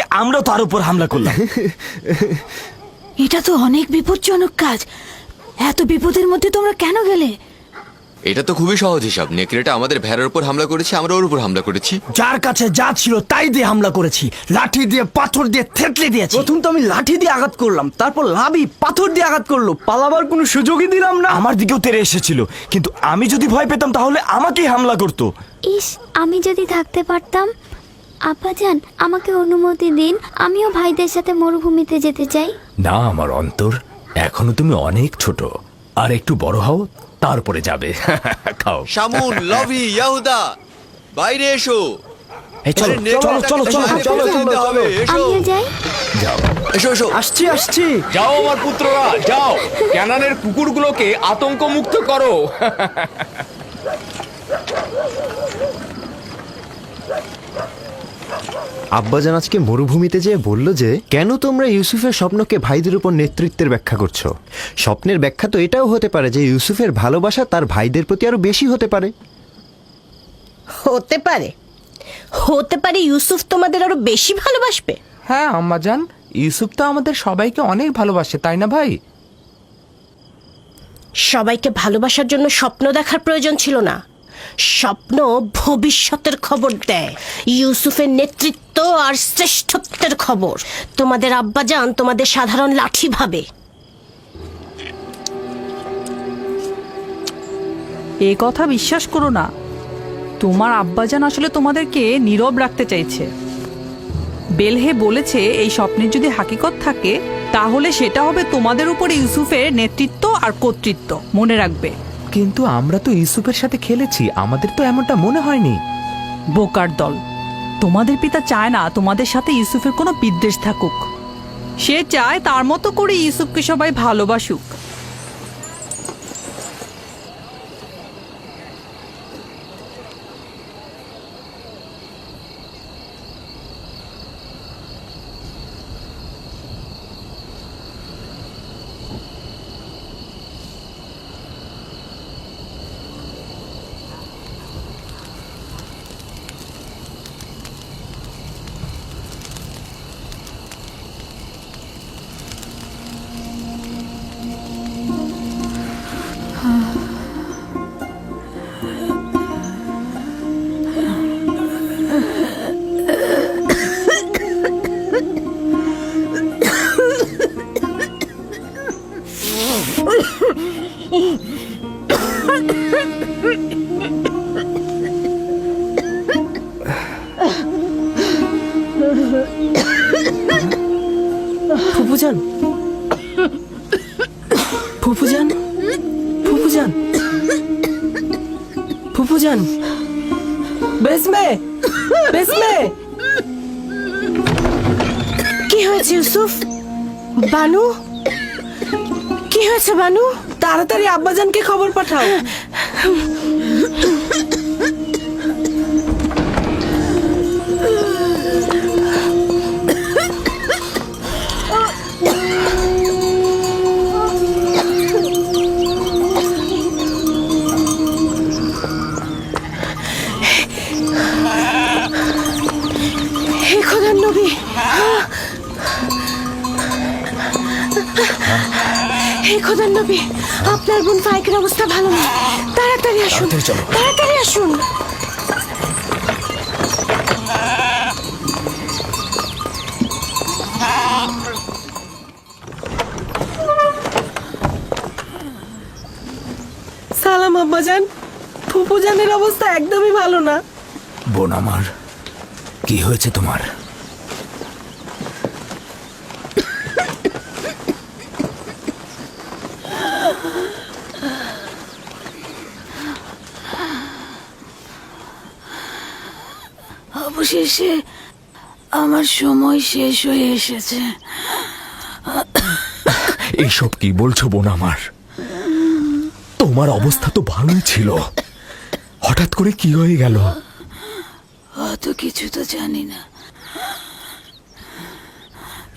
সঙ্গে আমরাও তার উপর হামলা করলাম। এটা তো অনেক বিপজ্জনক কাজ। এত বিপদের মধ্যে তোমরা কেন গেলে? এটা তো খুবই সহজ হিসাব। নেকড়েটা আমাদের ভেড়ার উপর হামলা করেছে, আমরা ওর উপর হামলা করেছি। যার কাছে যা ছিল তাই দিয়ে হামলা করেছি, লাঠি দিয়ে পাথর দিয়ে থেতলে দিয়েছি। প্রথম তো আমি লাঠি দিয়ে আঘাত করলাম, তারপর লাভি পাথর দিয়ে আঘাত করলো, পালাবার কোনো সুযোগই দিলাম না। আমার দিকেও তেড়ে এসেছিল, কিন্তু আমি যদি ভয় পেতাম তাহলে আমাকেই হামলা করতো। ইস, আমি যদি থাকতে পারতাম। আব্বাজান, আমাকে অনুমতি দিন, আমিও ভাইদের সাথে মরুভূমিতে যেতে চাই। না আমার অন্তর, এখনো তুমি অনেক ছোট, আর একটু বড় হও তারপরে যাবে। খাও। শামুন, লভি, ইয়াহুদা, বাইরে এসো। এই চলো আরে, নেকড়েটাকে চলো চলো তো চলো বাইরে চলো যেতে হবে। এসো আমিও যাই। যাও এসো এসো। আসছি আসছি। যাও আমার পুত্ররা, যাও, ক্যানানের কুকুরগুলোকে আতঙ্ক মুক্ত করো। আব্বাজান আজকে মরুভূমিতে যেয়ে বলল যে কেন তোমরা ইউসুফের স্বপ্নকে ভাইদের উপর নেতৃত্বের ব্যাখ্যা করছো। স্বপ্নের ব্যাখ্যা তো এটাও হতে পারে যে ইউসুফের ভালোবাসা তার ভাইদের প্রতি আরো বেশি হতে পারে। হতে পারে, হতে পারে ইউসুফ তোমাদের আরো বেশি ভালোবাসবে। হ্যাঁ আম্মাজান, ইউসুফ তো আমাদের সবাইকে অনেক ভালোবাসে, তাই না ভাই? সবাইকে ভালোবাসার জন্য স্বপ্ন দেখার প্রয়োজন ছিল না। স্বপ্ন ভবিষ্যতের খবর দেয়, ইউসুফের নেতৃত্ব আর শ্রেষ্ঠত্বের খবর। তোমাদের আব্বাজান তোমাদের সাধারণ লাঠি ভাবে। এ কথা বিশ্বাস করো না। তোমার আব্বাজান আসলে তোমাদেরকে নীরব রাখতে চাইছে। বেলহে বলেছে এই স্বপ্নের যদি হাকিকত থাকে তাহলে সেটা হবে তোমাদের উপরে ইউসুফের নেতৃত্ব আর কর্তৃত্ব। মনে রাখবে। কিন্তু আমরা তো ইউসুফের সাথে খেলেছি, আমাদের তো এমনটা মনে হয়নি। বোকার দল, তোমাদের পিতা চায় না তোমাদের সাথে ইউসুফের কোনো বিদ্বেষ থাকুক। সে চায় তার মতো করে ইউসুফকে সবাই ভালোবাসুক। ফুফুজান, ফুফুজান, ফুফুজান, ফুফুজান, বেসমে, বেসমে। কি হয়েছে ইউসুফ? বানু, কি হয়েছে বানু? তাড়াতাড়ি আব্বাজানকে খবর পাঠাও। হে খোদার নবী, হে খোদার নবী, আপনার বোন ফাইকের অবস্থা ভালো না। তাড়াতাড়ি আসুন, তাড়াতাড়ি আসুন। সালাম আব্বাজান, ফুফুজানের অবস্থা একদমই ভালো না। বোন আমার, কি হয়েছে তোমার? অবশেষে আমার সময় শেষ হয়ে এসেছে। এইসব কি বলছো বোন আমার? তোমার অবস্থা তো ভালোই ছিল, হঠাৎ করে কি হয়ে গেল? অত কিছু তো জানি না,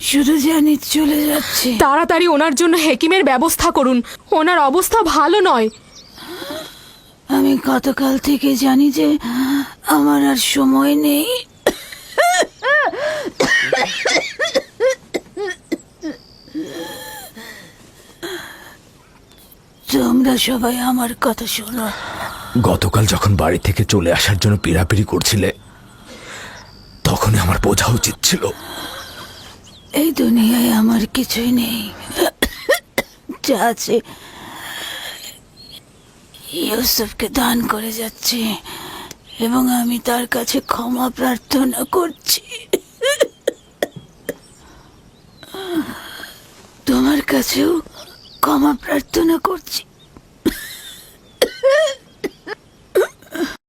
শুধু জানি চলে যাচ্ছে। তাড়াতাড়ি ওনার জন্য হেকিমের ব্যবস্থা করুন, ওনার অবস্থা ভালো নয়। আমি গতকাল থেকে জানি যে আমার আর সময় নেই। তোমরা সবাই আমার কথা শোনো। গতকাল যখন বাড়ি থেকে চলে আসার জন্য পিড়াপিড়ি করছিলে তখনই আমার বোঝা উচিত ছিল। এই দুনিয়ায় আমার কিছুই নেই, যা আছে ইউসুফকে দান করে যাচ্ছি এবং আমি তার কাছে ক্ষমা প্রার্থনা করছি। তোমার কাছেও ক্ষমা প্রার্থনা করছি।